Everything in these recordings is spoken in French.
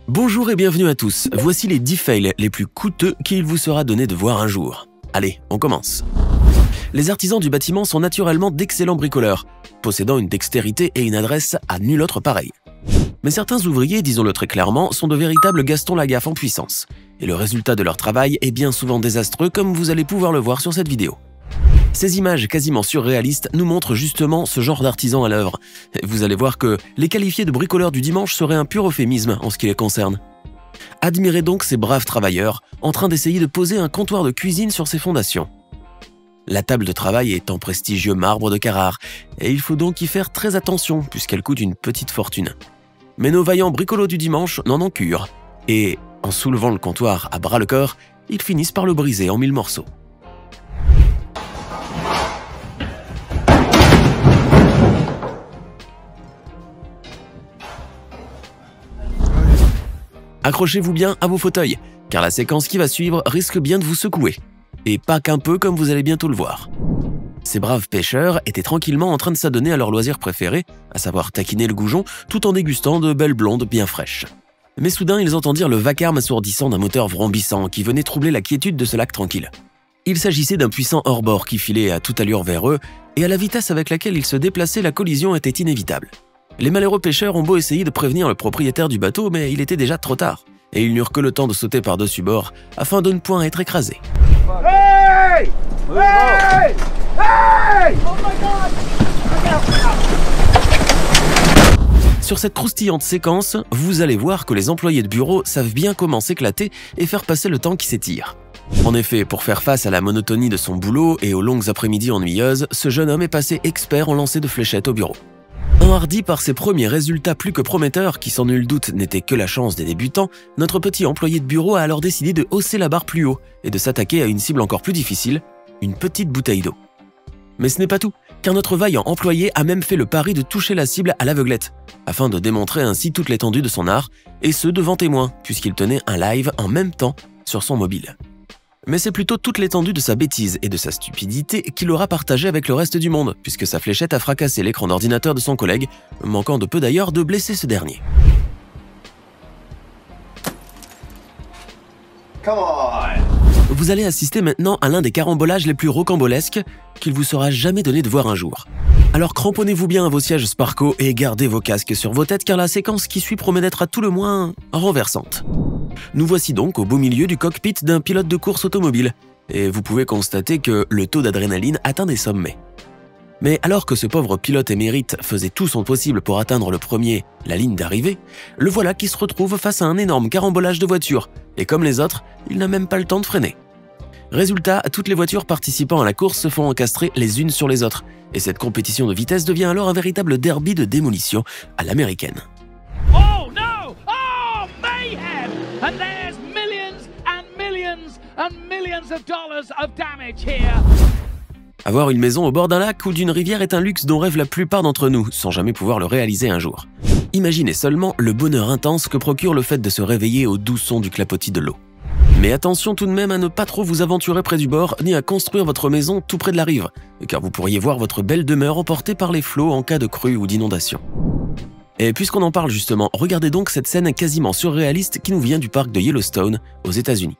Bonjour et bienvenue à tous, voici les 10 fails les plus coûteux qu'il vous sera donné de voir un jour. Allez, on commence. Les artisans du bâtiment sont naturellement d'excellents bricoleurs, possédant une dextérité et une adresse à nul autre pareil. Mais certains ouvriers, disons-le très clairement, sont de véritables Gaston Lagaffe en puissance, et le résultat de leur travail est bien souvent désastreux comme vous allez pouvoir le voir sur cette vidéo. Ces images quasiment surréalistes nous montrent justement ce genre d'artisans à l'œuvre. Vous allez voir que les qualifier de bricoleurs du dimanche serait un pur euphémisme en ce qui les concerne. Admirez donc ces braves travailleurs en train d'essayer de poser un comptoir de cuisine sur ses fondations. La table de travail est en prestigieux marbre de Carrare, et il faut donc y faire très attention puisqu'elle coûte une petite fortune. Mais nos vaillants bricolos du dimanche n'en ont cure, et en soulevant le comptoir à bras-le-corps, ils finissent par le briser en 1000 morceaux. Accrochez-vous bien à vos fauteuils, car la séquence qui va suivre risque bien de vous secouer. Et pas qu'un peu comme vous allez bientôt le voir. Ces braves pêcheurs étaient tranquillement en train de s'adonner à leur loisir préféré, à savoir taquiner le goujon tout en dégustant de belles blondes bien fraîches. Mais soudain, ils entendirent le vacarme assourdissant d'un moteur vrombissant qui venait troubler la quiétude de ce lac tranquille. Il s'agissait d'un puissant hors-bord qui filait à toute allure vers eux, et à la vitesse avec laquelle il se déplaçait, la collision était inévitable. Les malheureux pêcheurs ont beau essayer de prévenir le propriétaire du bateau, mais il était déjà trop tard, et ils n'eurent que le temps de sauter par-dessus bord afin de ne point être écrasés. Hey! Hey! Hey! Oh my God! Sur cette croustillante séquence, vous allez voir que les employés de bureau savent bien comment s'éclater et faire passer le temps qui s'étire. En effet, pour faire face à la monotonie de son boulot et aux longues après-midi ennuyeuses, ce jeune homme est passé expert en lancer de fléchettes au bureau. Enhardi par ses premiers résultats plus que prometteurs, qui sans nul doute n'étaient que la chance des débutants, notre petit employé de bureau a alors décidé de hausser la barre plus haut et de s'attaquer à une cible encore plus difficile, une petite bouteille d'eau. Mais ce n'est pas tout, car notre vaillant employé a même fait le pari de toucher la cible à l'aveuglette, afin de démontrer ainsi toute l'étendue de son art, et ce devant témoins, puisqu'il tenait un live en même temps sur son mobile. Mais c'est plutôt toute l'étendue de sa bêtise et de sa stupidité qu'il aura partagé avec le reste du monde, puisque sa fléchette a fracassé l'écran d'ordinateur de son collègue, manquant de peu d'ailleurs de blesser ce dernier. Come on! Vous allez assister maintenant à l'un des carambolages les plus rocambolesques qu'il vous sera jamais donné de voir un jour. Alors cramponnez-vous bien à vos sièges Sparco et gardez vos casques sur vos têtes car la séquence qui suit promet d'être à tout le moins renversante. Nous voici donc au beau milieu du cockpit d'un pilote de course automobile, et vous pouvez constater que le taux d'adrénaline atteint des sommets. Mais alors que ce pauvre pilote émérite faisait tout son possible pour atteindre le premier, la ligne d'arrivée, le voilà qui se retrouve face à un énorme carambolage de voitures, et comme les autres, il n'a même pas le temps de freiner. Résultat, toutes les voitures participant à la course se font encastrer les unes sur les autres, et cette compétition de vitesse devient alors un véritable derby de démolition à l'américaine. Oh no! Oh, mayhem! And there's millions and millions and millions of dollars of damage here. Avoir une maison au bord d'un lac ou d'une rivière est un luxe dont rêvent la plupart d'entre nous, sans jamais pouvoir le réaliser un jour. Imaginez seulement le bonheur intense que procure le fait de se réveiller au doux son du clapotis de l'eau. Mais attention tout de même à ne pas trop vous aventurer près du bord, ni à construire votre maison tout près de la rive, car vous pourriez voir votre belle demeure emportée par les flots en cas de crue ou d'inondation. Et puisqu'on en parle justement, regardez donc cette scène quasiment surréaliste qui nous vient du parc de Yellowstone, aux États-Unis.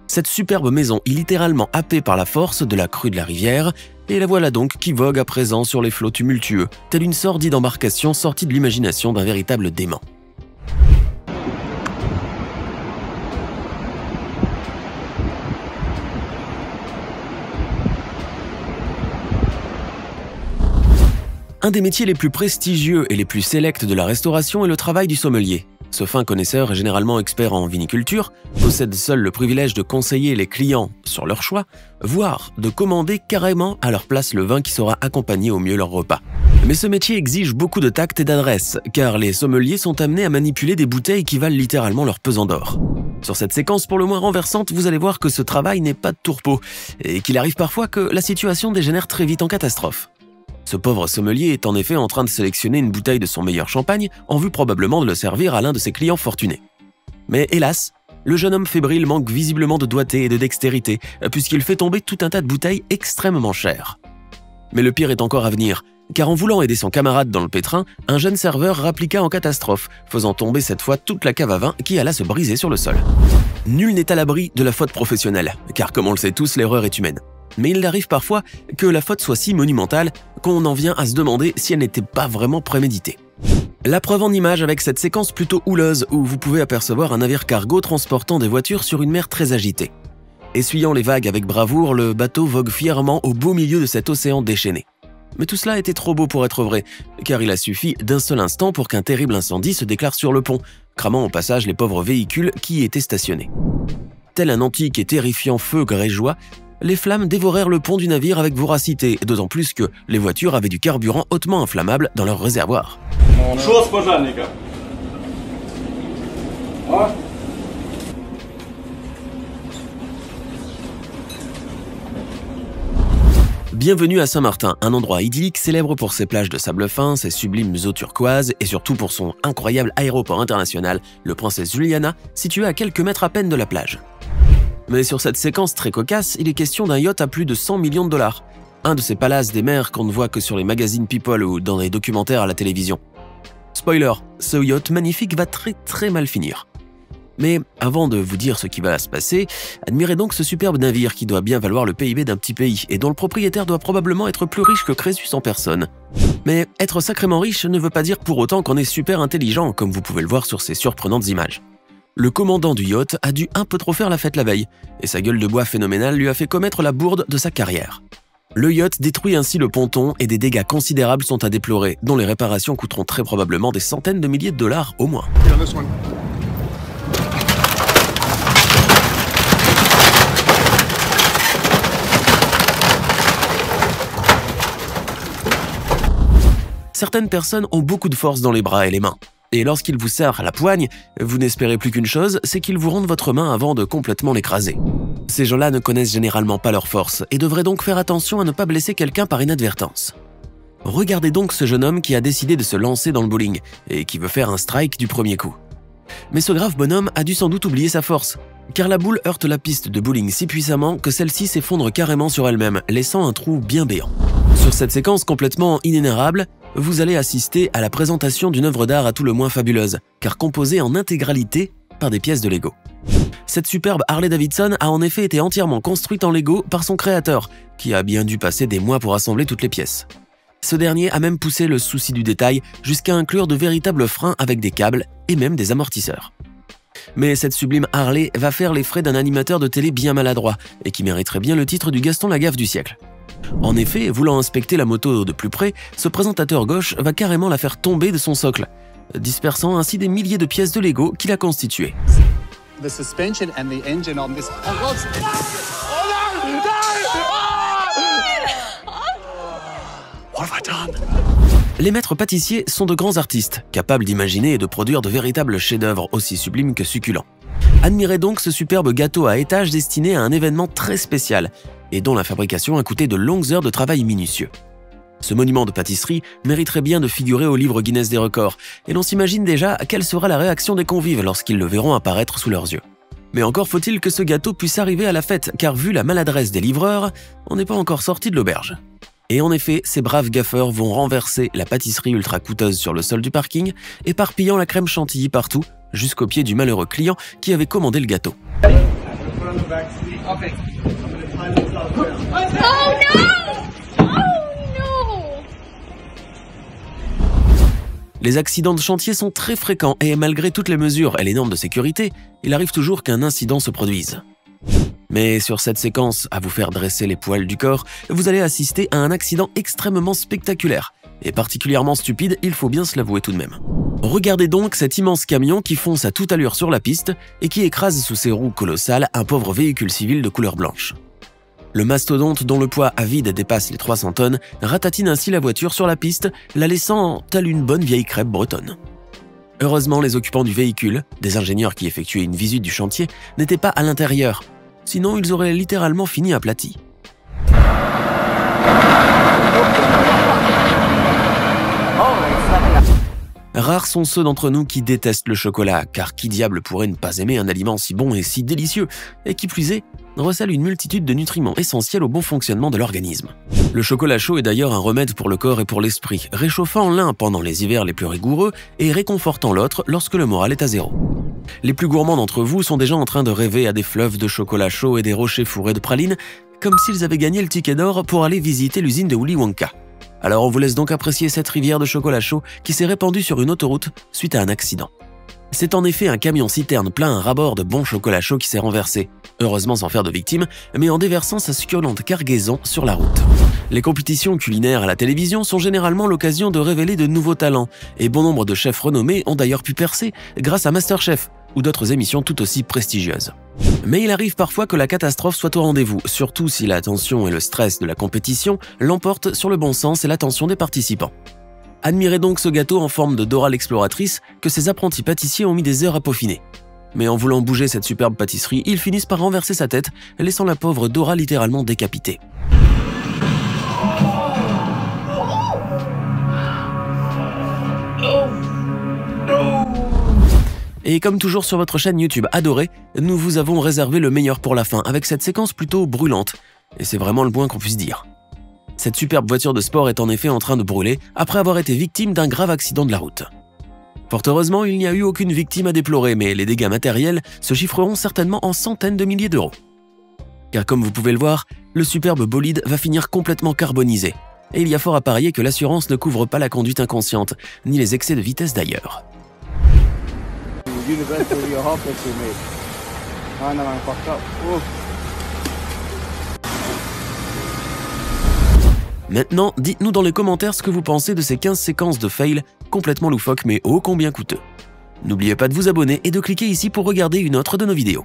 Cette superbe maison est littéralement happée par la force de la crue de la rivière, et la voilà donc qui vogue à présent sur les flots tumultueux, telle une sordide embarcation sortie de l'imagination d'un véritable dément. Un des métiers les plus prestigieux et les plus sélects de la restauration est le travail du sommelier. Ce fin connaisseur et généralement expert en viniculture possède seul le privilège de conseiller les clients sur leur choix, voire de commander carrément à leur place le vin qui saura accompagner au mieux leur repas. Mais ce métier exige beaucoup de tact et d'adresse, car les sommeliers sont amenés à manipuler des bouteilles qui valent littéralement leur pesant d'or. Sur cette séquence pour le moins renversante, vous allez voir que ce travail n'est pas de tourpeau, et qu'il arrive parfois que la situation dégénère très vite en catastrophe. Ce pauvre sommelier est en effet en train de sélectionner une bouteille de son meilleur champagne en vue probablement de le servir à l'un de ses clients fortunés. Mais hélas, le jeune homme fébrile manque visiblement de doigté et de dextérité puisqu'il fait tomber tout un tas de bouteilles extrêmement chères. Mais le pire est encore à venir, car en voulant aider son camarade dans le pétrin, un jeune serveur rappliqua en catastrophe, faisant tomber cette fois toute la cave à vin qui alla se briser sur le sol. Nul n'est à l'abri de la faute professionnelle, car comme on le sait tous, l'erreur est humaine. Mais il arrive parfois que la faute soit si monumentale qu'on en vient à se demander si elle n'était pas vraiment préméditée. La preuve en image avec cette séquence plutôt houleuse où vous pouvez apercevoir un navire cargo transportant des voitures sur une mer très agitée. Essuyant les vagues avec bravoure, le bateau vogue fièrement au beau milieu de cet océan déchaîné. Mais tout cela était trop beau pour être vrai, car il a suffi d'un seul instant pour qu'un terrible incendie se déclare sur le pont, cramant au passage les pauvres véhicules qui y étaient stationnés. Tel un antique et terrifiant feu grégeois, les flammes dévorèrent le pont du navire avec voracité, d'autant plus que les voitures avaient du carburant hautement inflammable dans leur réservoir. Bienvenue à Saint-Martin, un endroit idyllique célèbre pour ses plages de sable fin, ses sublimes eaux turquoises et surtout pour son incroyable aéroport international, le Princesse Juliana, situé à quelques mètres à peine de la plage. Mais sur cette séquence très cocasse, il est question d'un yacht à plus de 100 millions de dollars. Un de ces palaces des mers qu'on ne voit que sur les magazines People ou dans les documentaires à la télévision. Spoiler, ce yacht magnifique va très mal finir. Mais avant de vous dire ce qui va se passer, admirez donc ce superbe navire qui doit bien valoir le PIB d'un petit pays et dont le propriétaire doit probablement être plus riche que Crésus en personne. Mais être sacrément riche ne veut pas dire pour autant qu'on est super intelligent, comme vous pouvez le voir sur ces surprenantes images. Le commandant du yacht a dû un peu trop faire la fête la veille, et sa gueule de bois phénoménale lui a fait commettre la bourde de sa carrière. Le yacht détruit ainsi le ponton et des dégâts considérables sont à déplorer, dont les réparations coûteront très probablement des centaines de milliers de dollars au moins. Certaines personnes ont beaucoup de force dans les bras et les mains. Et lorsqu'ils vous serrent la poigne, vous n'espérez plus qu'une chose, c'est qu'ils vous rendent votre main avant de complètement l'écraser. Ces gens-là ne connaissent généralement pas leur force et devraient donc faire attention à ne pas blesser quelqu'un par inadvertance. Regardez donc ce jeune homme qui a décidé de se lancer dans le bowling et qui veut faire un strike du premier coup. Mais ce grave bonhomme a dû sans doute oublier sa force, car la boule heurte la piste de bowling si puissamment que celle-ci s'effondre carrément sur elle-même, laissant un trou bien béant. Sur cette séquence complètement inénarrable, vous allez assister à la présentation d'une œuvre d'art à tout le moins fabuleuse, car composée en intégralité par des pièces de Lego. Cette superbe Harley-Davidson a en effet été entièrement construite en Lego par son créateur, qui a bien dû passer des mois pour assembler toutes les pièces. Ce dernier a même poussé le souci du détail jusqu'à inclure de véritables freins avec des câbles et même des amortisseurs. Mais cette sublime Harley va faire les frais d'un animateur de télé bien maladroit et qui mériterait bien le titre du Gaston Lagaffe du siècle. En effet, voulant inspecter la moto de plus près, ce présentateur gauche va carrément la faire tomber de son socle, dispersant ainsi des milliers de pièces de Lego qui la constituaient. The suspension and the engine on this. What have I done? Les maîtres pâtissiers sont de grands artistes, capables d'imaginer et de produire de véritables chefs-d'œuvre aussi sublimes que succulents. Admirez donc ce superbe gâteau à étages destiné à un événement très spécial et dont la fabrication a coûté de longues heures de travail minutieux. Ce monument de pâtisserie mériterait bien de figurer au livre Guinness des records, et l'on s'imagine déjà quelle sera la réaction des convives lorsqu'ils le verront apparaître sous leurs yeux. Mais encore faut-il que ce gâteau puisse arriver à la fête, car vu la maladresse des livreurs, on n'est pas encore sorti de l'auberge. Et en effet, ces braves gaffeurs vont renverser la pâtisserie ultra coûteuse sur le sol du parking, éparpillant la crème chantilly partout, jusqu'au pied du malheureux client qui avait commandé le gâteau. Les accidents de chantier sont très fréquents et malgré toutes les mesures et les normes de sécurité, il arrive toujours qu'un incident se produise. Mais sur cette séquence à vous faire dresser les poils du corps, vous allez assister à un accident extrêmement spectaculaire, et particulièrement stupide, il faut bien se l'avouer tout de même. Regardez donc cet immense camion qui fonce à toute allure sur la piste et qui écrase sous ses roues colossales un pauvre véhicule civil de couleur blanche. Le mastodonte dont le poids à vide dépasse les 300 tonnes ratatine ainsi la voiture sur la piste, la laissant telle une bonne vieille crêpe bretonne. Heureusement, les occupants du véhicule, des ingénieurs qui effectuaient une visite du chantier, n'étaient pas à l'intérieur, sinon ils auraient littéralement fini aplatis. Rares sont ceux d'entre nous qui détestent le chocolat, car qui diable pourrait ne pas aimer un aliment si bon et si délicieux, et qui plus est, recèle une multitude de nutriments essentiels au bon fonctionnement de l'organisme. Le chocolat chaud est d'ailleurs un remède pour le corps et pour l'esprit, réchauffant l'un pendant les hivers les plus rigoureux et réconfortant l'autre lorsque le moral est à zéro. Les plus gourmands d'entre vous sont déjà en train de rêver à des fleuves de chocolat chaud et des rochers fourrés de pralines, comme s'ils avaient gagné le ticket d'or pour aller visiter l'usine de Willy Wonka. Alors on vous laisse donc apprécier cette rivière de chocolat chaud qui s'est répandue sur une autoroute suite à un accident. C'est en effet un camion-citerne plein à ras-bord de bon chocolat chaud qui s'est renversé, heureusement sans faire de victimes, mais en déversant sa succulente cargaison sur la route. Les compétitions culinaires à la télévision sont généralement l'occasion de révéler de nouveaux talents, et bon nombre de chefs renommés ont d'ailleurs pu percer grâce à MasterChef ou d'autres émissions tout aussi prestigieuses. Mais il arrive parfois que la catastrophe soit au rendez-vous, surtout si la tension et le stress de la compétition l'emportent sur le bon sens et l'attention des participants. Admirez donc ce gâteau en forme de Dora l'exploratrice que ces apprentis pâtissiers ont mis des heures à peaufiner. Mais en voulant bouger cette superbe pâtisserie, ils finissent par renverser sa tête, laissant la pauvre Dora littéralement décapitée. Et comme toujours sur votre chaîne YouTube adorée, nous vous avons réservé le meilleur pour la fin avec cette séquence plutôt brûlante. Et c'est vraiment le moins qu'on puisse dire. Cette superbe voiture de sport est en effet en train de brûler après avoir été victime d'un grave accident de la route. Fort heureusement, il n'y a eu aucune victime à déplorer, mais les dégâts matériels se chiffreront certainement en centaines de milliers d'euros. Car comme vous pouvez le voir, le superbe bolide va finir complètement carbonisé. Et il y a fort à parier que l'assurance ne couvre pas la conduite inconsciente, ni les excès de vitesse d'ailleurs. Maintenant, dites-nous dans les commentaires ce que vous pensez de ces 15 séquences de fail complètement loufoques mais ô combien coûteux. N'oubliez pas de vous abonner et de cliquer ici pour regarder une autre de nos vidéos.